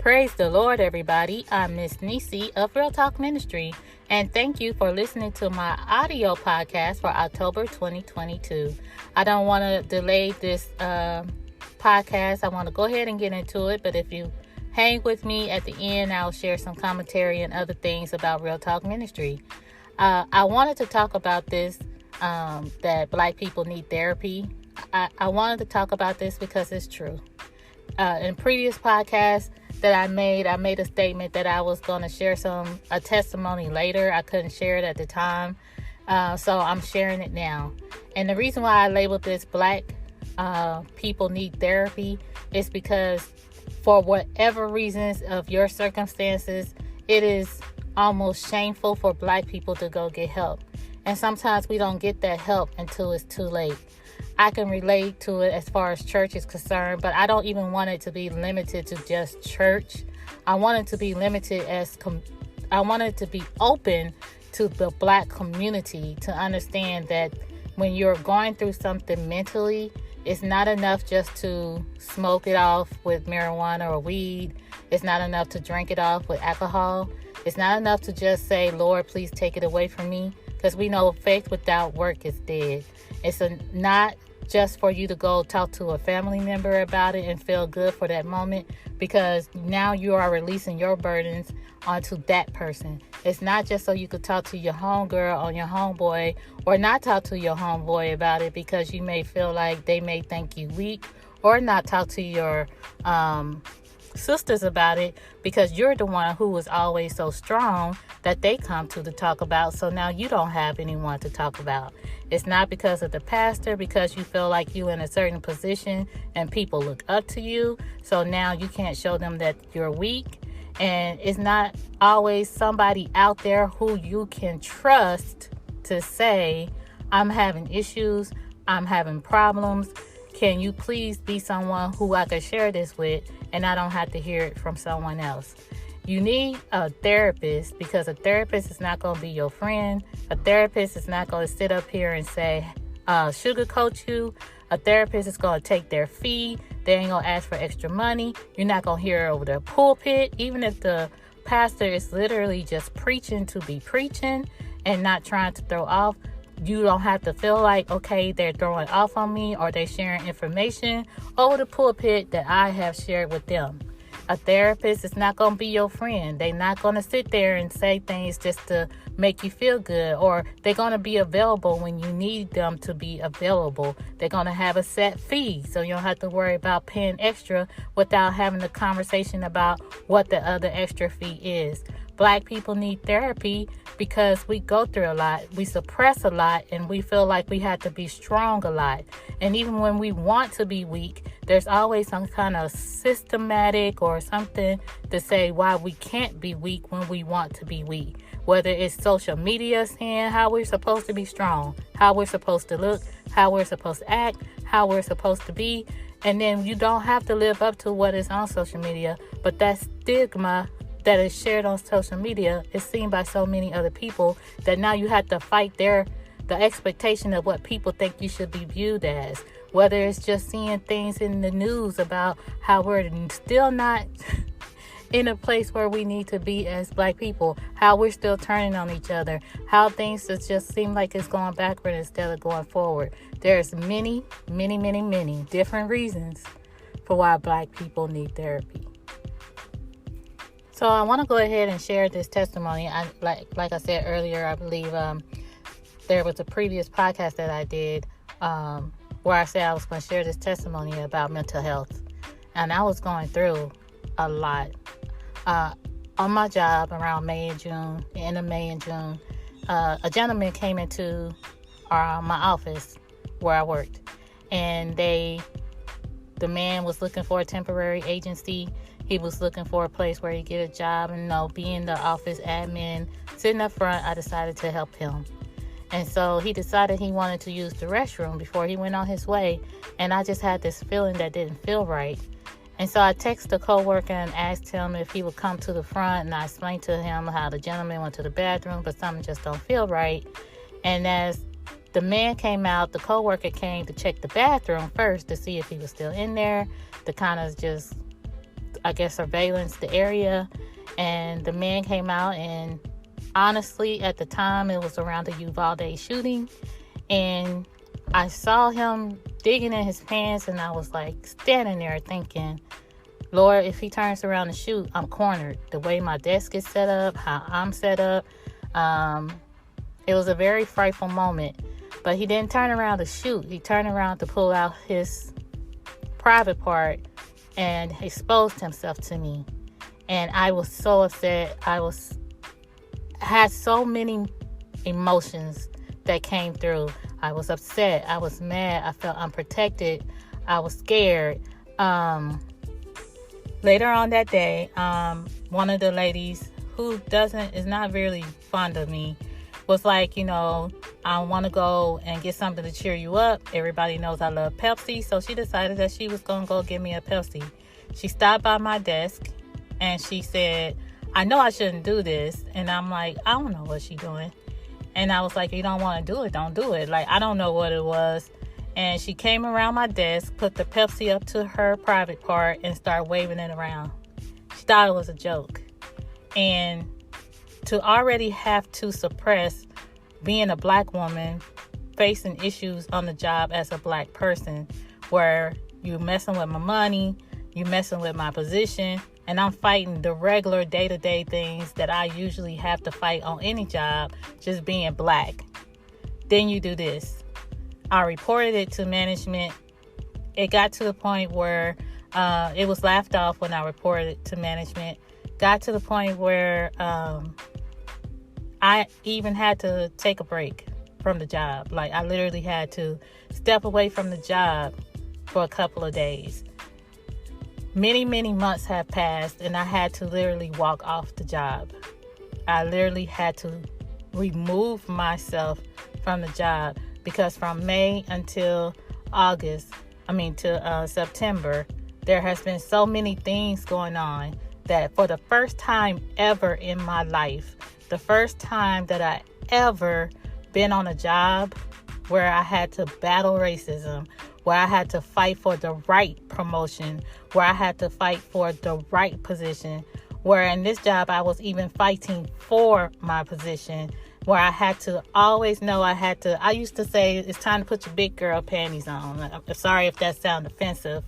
Praise the Lord, everybody. I'm Miss Neci of Real Talk Ministry, and thank you for listening to my audio podcast for October 2022. I don't want to delay this podcast. I want to go ahead and get into it, but if you hang with me at the end, I'll share some commentary and other things about Real Talk Ministry. I wanted to talk about this, that Black people need therapy. I wanted to talk about this because it's true. In previous podcasts that I made a statement that I was going to share a testimony later. I couldn't share it at the time, so I'm sharing it now. And the reason why I labeled this Black people need therapy is because for whatever reasons of your circumstances, it is almost shameful for Black people to go get help. And sometimes we don't get that help until it's too late. I can relate to it as far as church is concerned, but I don't even want it to be limited to just church. I want it to be limited I want it to be open to the Black community to understand that when you're going through something mentally, it's not enough just to smoke it off with marijuana or weed. It's not enough to drink it off with alcohol. It's not enough to just say, Lord, please take it away from me. Because we know faith without work is dead. It's not just for you to go talk to a family member about it and feel good for that moment, because now you are releasing your burdens onto that person. It's not just so you could talk to your homegirl or your homeboy, or not talk to your homeboy about it because you may feel like they may think you weak, or not talk to your sisters about it because you're the one who was always so strong that they come to talk about. So now you don't have anyone to talk about. It's not because of the pastor, because you feel like you in a certain position and people look up to you. So now you can't show them that you're weak. And it's not always somebody out there who you can trust to say, I'm having issues, I'm having problems. Can you please be someone who I could share this with and I don't have to hear it from someone else? You need a therapist, because a therapist is not going to be your friend. A therapist is not going to sit up here and say, sugarcoat you. A therapist is going to take their fee. They ain't going to ask for extra money. You're not going to hear it over the pulpit. Even if the pastor is literally just preaching to be preaching and not trying to throw off, you don't have to feel like, okay, they're throwing off on me or they're sharing information over the pulpit that I have shared with them. A therapist is not going to be your friend. They're not going to sit there and say things just to make you feel good, or they're going to be available when you need them to be available. They're going to have a set fee, so you don't have to worry about paying extra without having a conversation about what the other extra fee is. Black people need therapy because we go through a lot, we suppress a lot, and we feel like we have to be strong a lot. And even when we want to be weak, there's always some kind of systematic or something to say why we can't be weak when we want to be weak. Whether it's social media saying how we're supposed to be strong, how we're supposed to look, how we're supposed to act, how we're supposed to be. And then you don't have to live up to what is on social media, but that stigma that is shared on social media is seen by so many other people that now you have to fight the expectation of what people think you should be viewed as. Whether it's just seeing things in the news about how we're still not in a place where we need to be as Black people, how we're still turning on each other, how things just seem like it's going backward instead of going forward. There's many, many, many, many different reasons for why Black people need therapy. So I want to go ahead and share this testimony. Like I said earlier, I believe there was a previous podcast that I did where I said I was going to share this testimony about mental health. And I was going through a lot. On my job around May and June, the end of May and June, a gentleman came into my office where I worked. And the man was looking for a temporary agency. He was looking for a place where he get a job, and being the office admin, sitting up front, I decided to help him. And so he decided he wanted to use the restroom before he went on his way. And I just had this feeling that didn't feel right. And so I texted a coworker and asked him if he would come to the front, and I explained to him how the gentleman went to the bathroom, but something just don't feel right. And as the man came out, the coworker came to check the bathroom first to see if he was still in there, to kind of just I guess, surveillance the area. And the man came out, and honestly, at the time, it was around the Uvalde shooting. And I saw him digging in his pants, and I was like standing there thinking, Lord, if he turns around and shoot, I'm cornered. The way my desk is set up, how I'm set up. It was a very frightful moment. But he didn't turn around to shoot. He turned around to pull out his private part and exposed himself to me. And I was so upset. Had so many emotions that came through. I was upset. I was mad. I felt unprotected. I was scared. Later on that day, one of the ladies who is not really fond of me was like, I want to go and get something to cheer you up. Everybody knows I love Pepsi. So she decided that she was going to go get me a Pepsi. She stopped by my desk and she said, I know I shouldn't do this. And I'm like, I don't know what she's doing. And I was like, you don't want to do it, don't do it. Like, I don't know what it was. And she came around my desk, put the Pepsi up to her private part and started waving it around. She thought it was a joke. And to already have to suppress being a black woman, facing issues on the job as a black person, where you messing with my money, you messing with my position, and I'm fighting the regular day-to-day things that I usually have to fight on any job, just being black. Then you do this. I reported it to management. It got to the point where it was laughed off when I reported it to management. Got to the point where I even had to take a break from the job. Like, I literally had to step away from the job for a couple of days. Many, many months have passed, and I had to literally walk off the job. I literally had to remove myself from the job because from May until September, there has been so many things going on that for the first time ever in my life, the first time that I ever been on a job where I had to battle racism, where I had to fight for the right promotion, where I had to fight for the right position, where in this job I was even fighting for my position, where I had to always know I used to say, it's time to put your big girl panties on. I'm sorry if that sounds offensive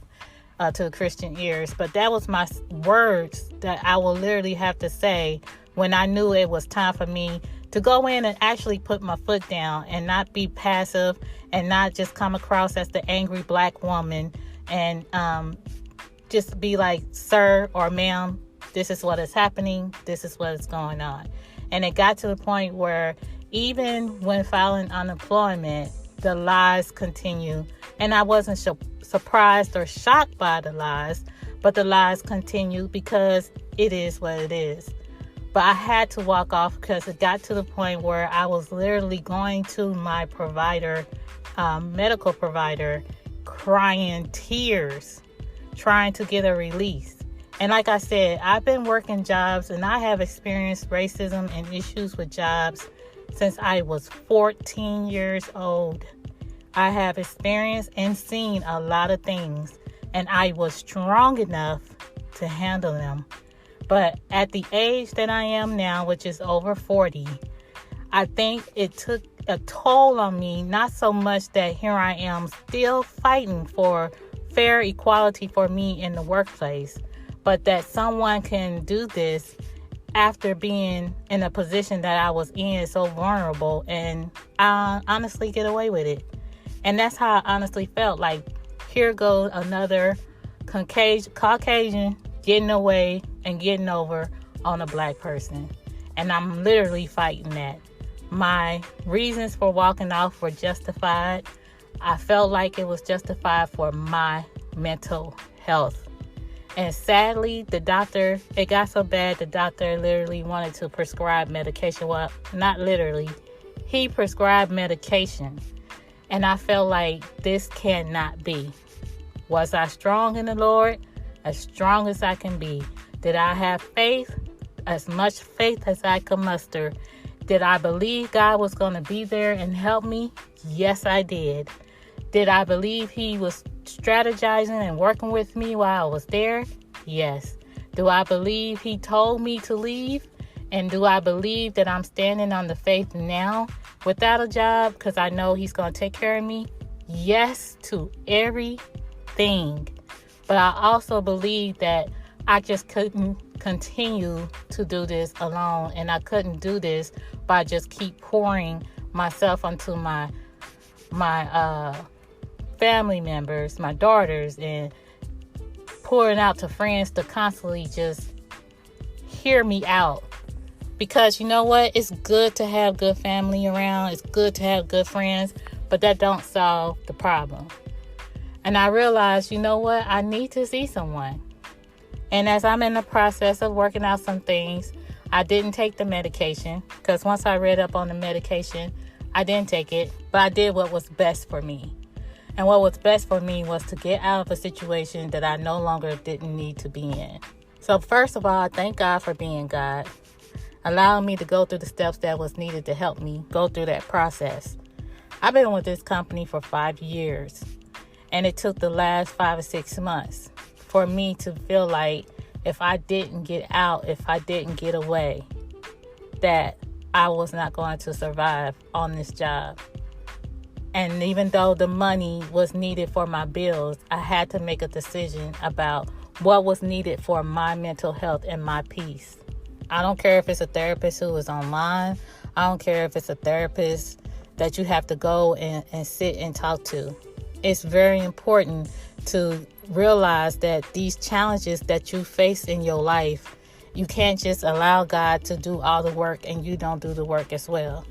to Christian ears, but that was my words that I will literally have to say when I knew it was time for me to go in and actually put my foot down and not be passive and not just come across as the angry black woman and just be like, sir or ma'am, this is what is happening. This is what is going on. And it got to the point where even when filing unemployment, the lies continue. And I wasn't surprised or shocked by the lies, but the lies continue because it is what it is. But I had to walk off because it got to the point where I was literally going to my provider, medical provider, crying tears, trying to get a release. And like I said, I've been working jobs and I have experienced racism and issues with jobs since I was 14 years old. I have experienced and seen a lot of things, and I was strong enough to handle them. But at the age that I am now, which is over 40, I think it took a toll on me, not so much that here I am still fighting for fair equality for me in the workplace, but that someone can do this after being in a position that I was in, so vulnerable, and I honestly get away with it. And that's how I honestly felt. Like, here goes another Caucasian getting away and getting over on a black person. And I'm literally fighting that. My reasons for walking off were justified. I felt like it was justified for my mental health. And sadly, it got so bad, the doctor literally wanted to prescribe medication. Well, not literally. He prescribed medication. And I felt like this cannot be. Was I strong in the Lord? As strong as I can be. Did I have faith? As much faith as I could muster. Did I believe God was going to be there and help me? Yes, I did. Did I believe He was strategizing and working with me while I was there? Yes. Do I believe he told me to leave? And do I believe that I'm standing on the faith now without a job because I know he's going to take care of me? Yes to everything. But I also believe that I just couldn't continue to do this alone. And I couldn't do this by just keep pouring myself onto my family members, my daughters, and pouring out to friends to constantly just hear me out. Because you know what? It's good to have good family around. It's good to have good friends. But that don't solve the problem. And I realized, you know what? I need to see someone. And as I'm in the process of working out some things, I didn't take the medication. Because once I read up on the medication, I didn't take it. But I did what was best for me. And what was best for me was to get out of a situation that I no longer didn't need to be in. So first of all, I thank God for being God, allowing me to go through the steps that was needed to help me go through that process. I've been with this company for 5 years, and it took the last 5 or 6 months for me to feel like if I didn't get out, if I didn't get away, that I was not going to survive on this job. And even though the money was needed for my bills, I had to make a decision about what was needed for my mental health and my peace. I don't care if it's a therapist who is online. I don't care if it's a therapist that you have to go and sit and talk to. It's very important to realize that these challenges that you face in your life, you can't just allow God to do all the work and you don't do the work as well.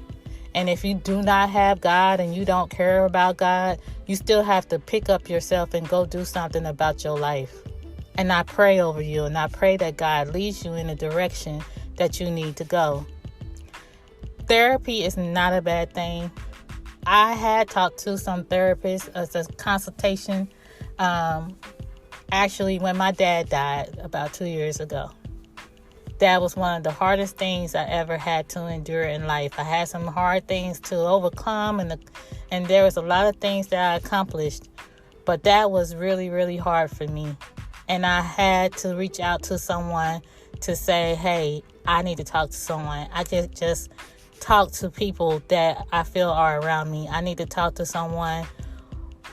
And if you do not have God and you don't care about God, you still have to pick up yourself and go do something about your life. And I pray over you, and I pray that God leads you in the direction that you need to go. Therapy is not a bad thing. I had talked to some therapists as a consultation, actually when my dad died about 2 years ago. That was one of the hardest things I ever had to endure in life. I had some hard things to overcome, and there was a lot of things that I accomplished, but that was really, really hard for me. And I had to reach out to someone to say, hey, I need to talk to someone. I can't just talk to people that I feel are around me. I need to talk to someone,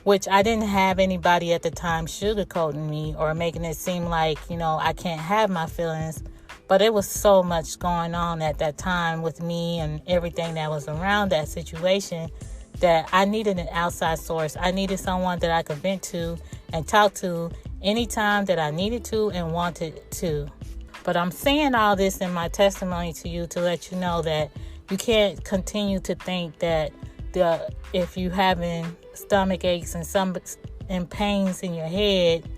which I didn't have anybody at the time sugarcoating me or making it seem like, I can't have my feelings. But it was so much going on at that time with me and everything that was around that situation that I needed an outside source. I needed someone that I could vent to and talk to anytime that I needed to and wanted to. But I'm saying all this in my testimony to you to let you know that you can't continue to think that if you having stomach aches and pains in your head,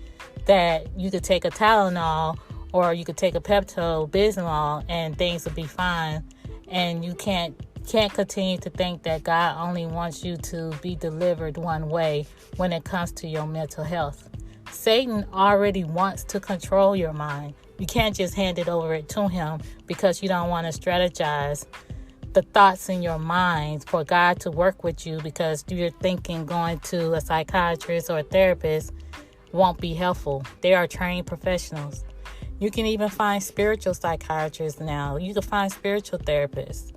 that you could take a Tylenol or you could take a Pepto-Bismol and things will be fine. And you can't continue to think that God only wants you to be delivered one way when it comes to your mental health. Satan already wants to control your mind. You can't just hand it over to him because you don't want to strategize the thoughts in your mind for God to work with you, because you're thinking going to a psychiatrist or a therapist won't be helpful. They are trained professionals. You can even find spiritual psychiatrists now. You can find spiritual therapists.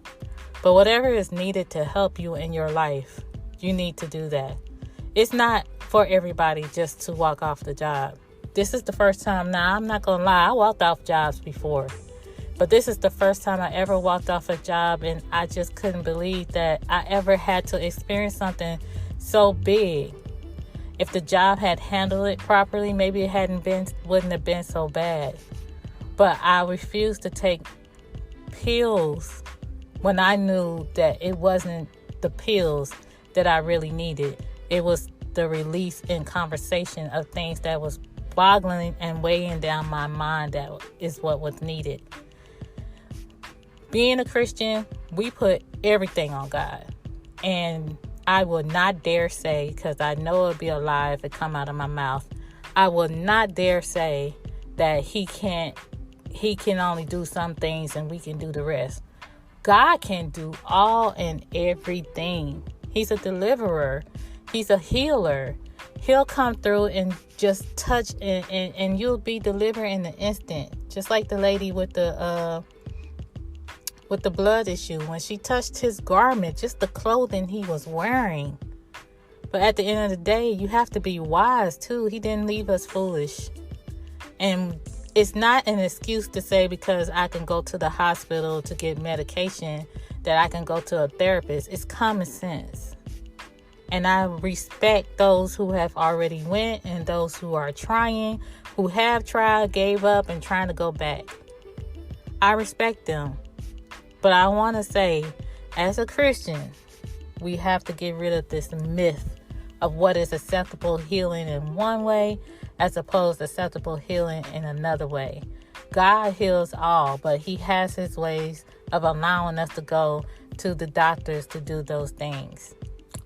But whatever is needed to help you in your life, you need to do that. It's not for everybody just to walk off the job. This is the first time. Now, I'm not going to lie. I walked off jobs before. But this is the first time I ever walked off a job, and I just couldn't believe that I ever had to experience something so big. If the job had handled it properly, maybe it wouldn't have been so bad. But I refused to take pills when I knew that it wasn't the pills that I really needed. It was the release and conversation of things that was boggling and weighing down my mind that is what was needed. Being a Christian, we put everything on God. And I will not dare say, because I know it'll be a lie if it come out of my mouth, I will not dare say that he can only do some things and we can do the rest. God can do all and everything. He's a deliverer. He's a healer. He'll come through and just touch, and you'll be delivered in an instant. Just like the lady with the blood issue, when she touched his garment, just the clothing he was wearing. But at the end of the day, you have to be wise too. He didn't leave us foolish. And it's not an excuse to say because I can go to the hospital to get medication that I can go to a therapist. It's common sense. And I respect those who have already went and those who are trying, who have tried, gave up, and trying to go back. I respect them. But I want to say, as a Christian, we have to get rid of this myth of what is acceptable healing in one way as opposed to acceptable healing in another way. God heals all, but he has his ways of allowing us to go to the doctors to do those things.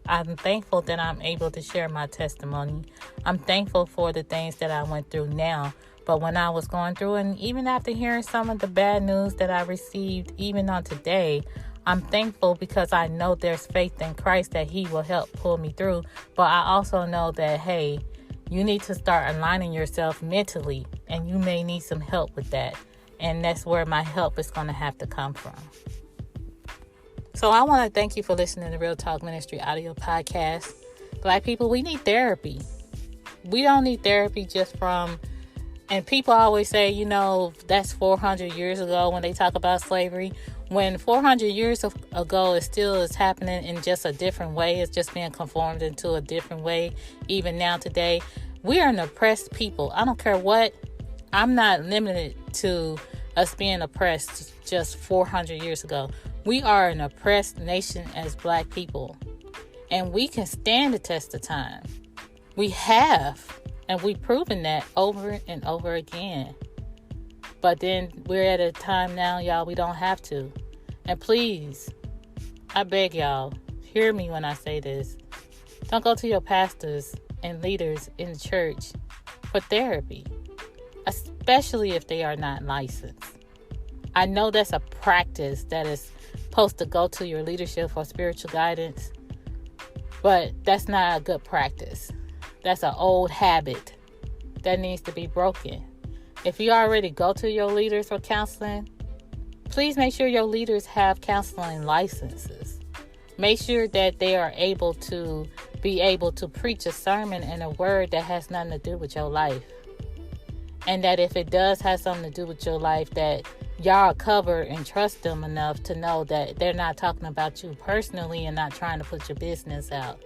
I'm thankful that I'm able to share my testimony. I'm thankful for the things that I went through now. But when I was going through, and even after hearing some of the bad news that I received, even on today, I'm thankful because I know there's faith in Christ that he will help pull me through. But I also know that, hey, you need to start aligning yourself mentally, and you may need some help with that. And that's where my help is going to have to come from. So I want to thank you for listening to Real Talk Ministry audio podcast. Black people, we need therapy. We don't need therapy just from, and people always say, that's 400 years ago when they talk about slavery. When 400 years ago, it still is happening in just a different way. It's just being conformed into a different way. Even now today, we are an oppressed people. I don't care what. I'm not limited to us being oppressed just 400 years ago. We are an oppressed nation as Black people. And we can stand the test of time. We have. And we've proven that over and over again. But then we're at a time now, y'all, we don't have to. And please, I beg y'all, hear me when I say this. Don't go to your pastors and leaders in the church for therapy, especially if they are not licensed. I know that's a practice that is supposed to go to your leadership for spiritual guidance, but that's not a good practice. That's an old habit that needs to be broken. If you already go to your leaders for counseling, please make sure your leaders have counseling licenses. Make sure that they are able to preach a sermon and a word that has nothing to do with your life. And that if it does have something to do with your life, that y'all cover and trust them enough to know that they're not talking about you personally and not trying to put your business out.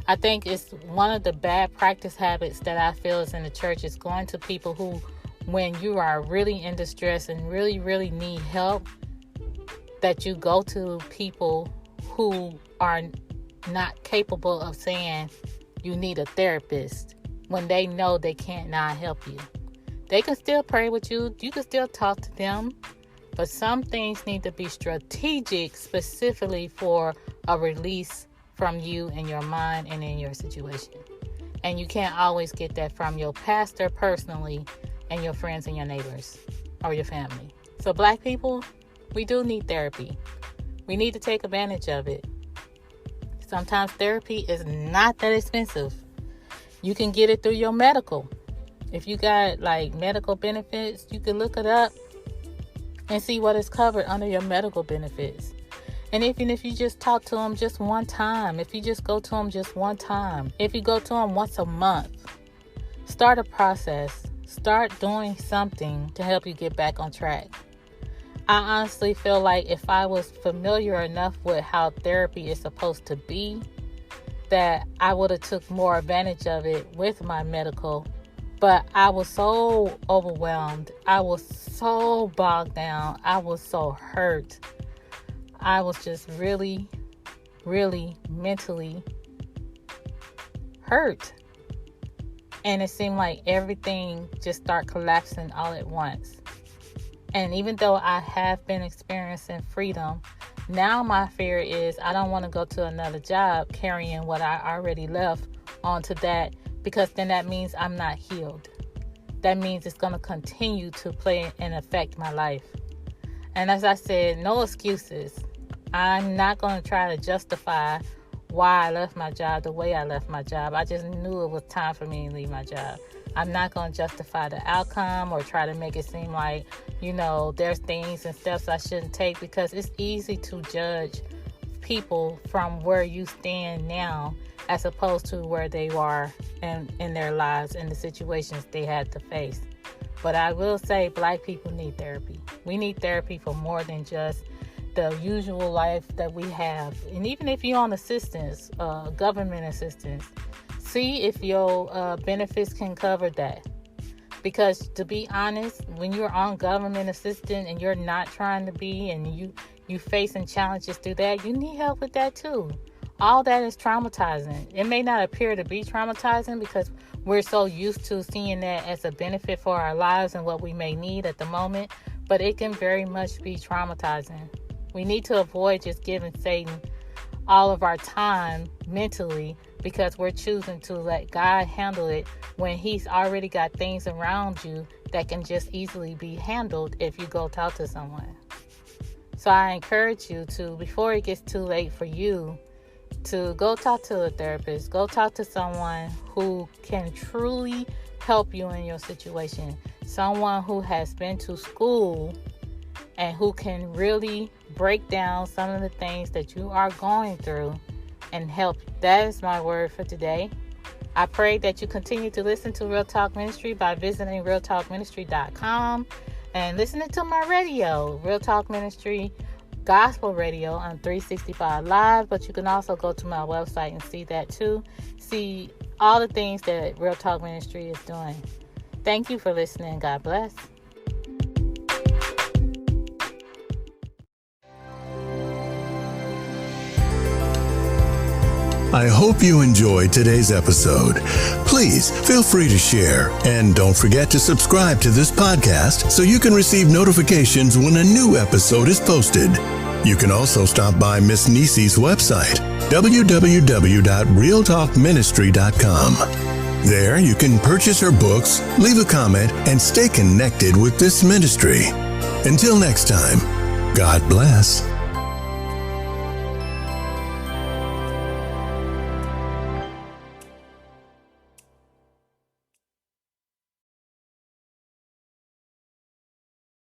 I think it's one of the bad practice habits that I feel is in the church is going to people who, when you are really in distress and really, really need help, that you go to people who are not capable of saying you need a therapist when they know they can't not help you. They can still pray with you. You can still talk to them. But some things need to be strategic specifically for a release from you and your mind and in your situation. And you can't always get that from your pastor personally and your friends and your neighbors or your family. So Black people, we do need therapy. We need to take advantage of it. Sometimes therapy is not that expensive. You can get it through your medical. If you got medical benefits, you can look it up and see what is covered under your medical benefits. And even if you just talk to them just one time, if you just go to them just one time, if you go to them once a month, start a process. Start doing something to help you get back on track. I honestly feel like if I was familiar enough with how therapy is supposed to be, that I would have took more advantage of it with my medical. But I was so overwhelmed. I was so bogged down. I was so hurt. I was just really, really mentally hurt. And it seemed like everything just started collapsing all at once. And even though I have been experiencing freedom, now my fear is I don't want to go to another job carrying what I already left onto that, because then that means I'm not healed. That means it's going to continue to play and affect my life. And as I said, no excuses. I'm not going to try to justify why I left my job the way I left my job. I just knew it was time for me to leave my job. I'm not going to justify the outcome or try to make it seem like, there's things and steps I shouldn't take, because it's easy to judge people from where you stand now as opposed to where they are in their lives and the situations they had to face. But I will say Black people need therapy. We need therapy for more than just the usual life that we have. And even if you're on assistance, government assistance, see if your benefits can cover that. Because to be honest, when you're on government assistance and you're not trying to be, and you facing challenges through that, you need help with that too. All that is traumatizing. It may not appear to be traumatizing because we're so used to seeing that as a benefit for our lives and what we may need at the moment, but it can very much be traumatizing. We need to avoid just giving Satan all of our time mentally because we're choosing to let God handle it when he's already got things around you that can just easily be handled if you go talk to someone. So I encourage you to, before it gets too late for you, to go talk to a therapist, go talk to someone who can truly help you in your situation, someone who has been to school and who can really break down some of the things that you are going through and help you. That is my word for today. I pray that you continue to listen to Real Talk Ministry by visiting realtalkministry.com and listening to my radio, Real Talk Ministry Gospel Radio on 365 Live. But you can also go to my website and see that too. See all the things that Real Talk Ministry is doing. Thank you for listening. God bless. I hope you enjoyed today's episode. Please feel free to share, and don't forget to subscribe to this podcast so you can receive notifications when a new episode is posted. You can also stop by Miss Neci's website, www.realtalkministry.com. There you can purchase her books, leave a comment, and stay connected with this ministry. Until next time, God bless.